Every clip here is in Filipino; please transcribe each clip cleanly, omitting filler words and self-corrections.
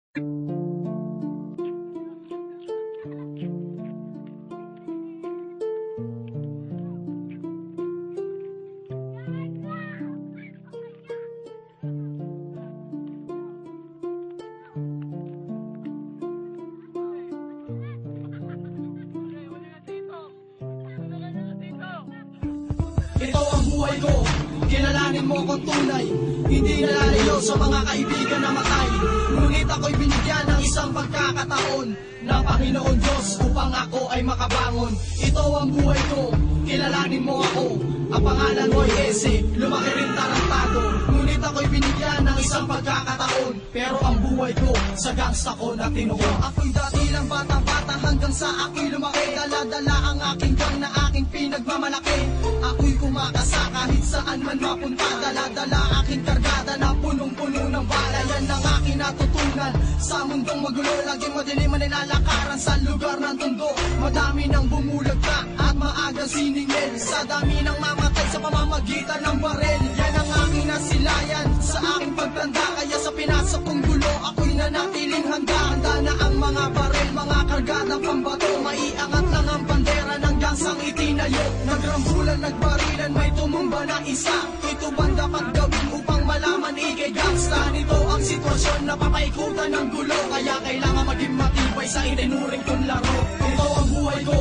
Ito ang buhay ko, kilalanin mo kong tunay. Hindi nalalayo sa mga kaibigan na matay. Ngunit ako'y binigyan ng isang pagkakataon ng Panginoon Diyos upang ako ay makabangon. Ito ang buhay ko, kilalanin mo ako. Ang pangalan mo'y Ese, lumaki rin tarantado. Ngunit ako'y binigyan ng isang pagkakataon. Pero ang buhay ko, sa gangsta ko na tinuo. Ako'y dati lang bata-bata hanggang sa ako'y lumaki. Dala-dala ang aking gang na aking pinagmamalaki. Ako'y kumakasa kahit saan man mapunta. Dala-dala aking kargada na punong-puno ng bala. Yan ang aking natutunan sa mundong magulo. Laging madilim ang nilalakaran sa lugar ng tondo. Madami nang bumulagta at maagang siningil. Sa dami ng mamatay sa pamamagitan ng barel. Yan ang aking nasilayan sa aking pagtanda. Kaya sa pinasok kong gulo ako'y nanatiling handa. Handa na ang mga barel, mga kargada pambato. Maiangat lang ang bandera ng gangsang itinayo. Nagrambulan, nagbarilan, may tumumba na isa. Ito bang dapat gawin upang malaman ikay gangsta? Nito ang sitwasyon na papaikutan ng gulo. Kaya kailangan maging matibay sa itinuring kong laro. Ito ang buhay ko,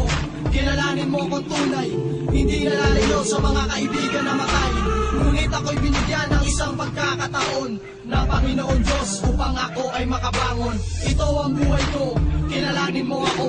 kilalanin mo kong tunay. Hindi nalalayo sa mga kaibigan na matay. Ngunit ako'y binigyan ng isang pagkakataon ng Panginoon Diyos upang ako ay makabangon. Ito ang buhay ko, kilalanin mo ako.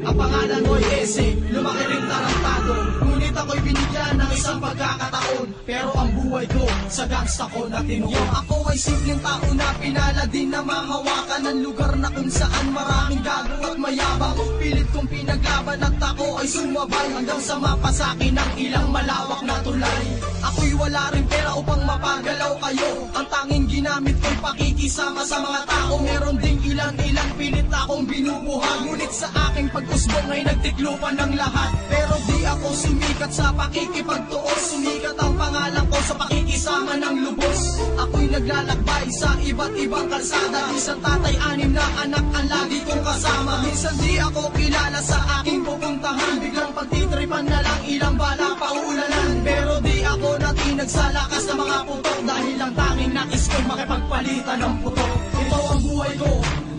Ang pangalan mo'y Ese, lumaki rin tarantado. Ngunit ako'y binigyan ng isang pagkakataon. Pero ang buhay ko, sa gangsta ko na tinuo. Ako ay simpleng tao na pinala din na mahawakan ng lugar na kung saan maraming gago at mayabang. Pilit kong pinaglaban at ako ay sumabay hanggang sa mapasakin ng ilang malawak na tulay. Ako'y wala rin pera upang mapagalaw kayo. Ang tanging ginamit ko'y pakikisama sa mga tao. Meron ding ilang pilit akong binubuhat. Ngunit sa aking pag-usbong ay nagtiklupan ng lahat. Pero di ako sumikat sa pakikipagtuos. Sumikat ang pangalan ko sa pakikisama ng lubos. Ako'y naglalakbay sa iba't ibang kalsada. Isang tatay, 6 na anak ang lagi kong kasama. Minsan di ako kilala sa aking pupuntahan. Biglang pagtitripan na lang ilang balang paulanan. Pero di ako natinag sa lakas ng mga putok. Dahil ang tanging nais ko'y makipagpalitan ng putok. Ito ang buhay ko,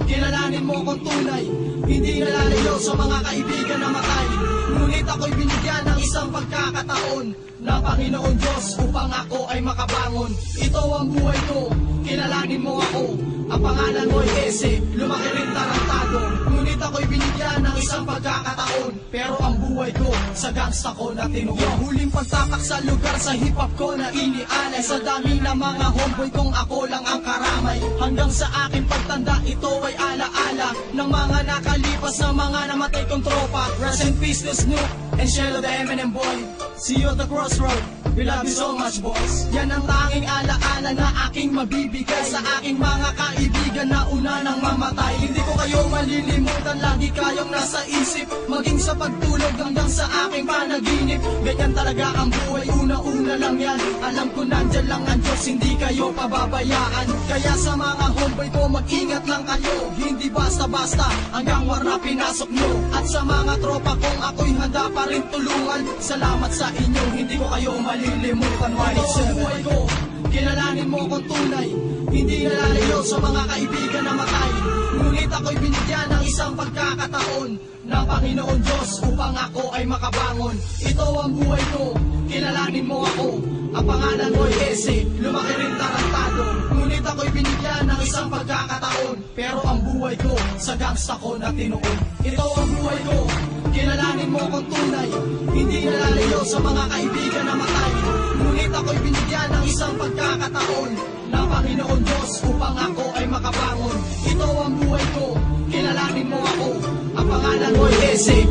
kilalanin mo kong tunay. Hindi nalalayo sa mga kaibigan na matay. Ngunit ako'y binigyan ng isang pagkakataon ng Panginoon Diyos upang ako ay makabangon. Ito ang buhay ko, kilalanin mo ako. Ang pangalan mo'y Ese, lumaki rin tarantado. Ngunit ako'y binigyan ng isang pagkakataon. Pero ang buhay ko, sa gangsta ko na tinuo. Huling pagtapak sa lugar sa hip-hop ko na inialay. Sa dami ng mga homeboy kong ako lang ang karamay. Hanggang sa aking pagtanda, ito ay alaala ng mga nakalipas na mga namatay kong tropa. Rest in peace to Snoop and Shell the Eminem boy. See you at the crossroad, we love you so much boys. Yan ang tanging alaala na aking mabibigay sa aking mga kaibigan na una nang mamatay. Hindi ko kayo malilimutan, lagi kayong nasa isip. Maging sa pagtulog hanggang sa aking panaginip. Ganyan talaga ang buhay, una-una lang yan. Alam ko nandyan lang ang Diyos, hindi kayo pababayaan. Kaya sa mga homeboy ko, mag-ingat lang kayo. Hindi basta-basta hanggang warna pinasok nyo. At sa mga tropa kong ako'y handa pa rin tulungan. Salamat sa inyo, hindi ko kayo malilimutan. Ito ang buhay ko, kilalanin mo kong tunay. Hindi nalalayo sa mga kaibigan na matay. Ngunit ako'y binigyan ng isang pagkakataon ng Panginoon Diyos upang ako ay makabangon. Ito ang buhay ko, kilalanin mo ako. Ang pangalan mo'y Ese, lumaki rin tarantado. Ngunit ako'y binigyan ng isang pagkakataon. Pero ang buhay ko, sa gangsta ko na tinuon. Ito ang buhay ko, kilalanin mo kong tunay. Hindi nalalayo sa mga kaibigan na matay. Ngunit ako'y binigyan ng isang pagkakataon ng Panginoon Diyos upang ako ay makabangon. Ito ang buhay ko, kilalanin mo ako. Ang pangalan mo'y Ese,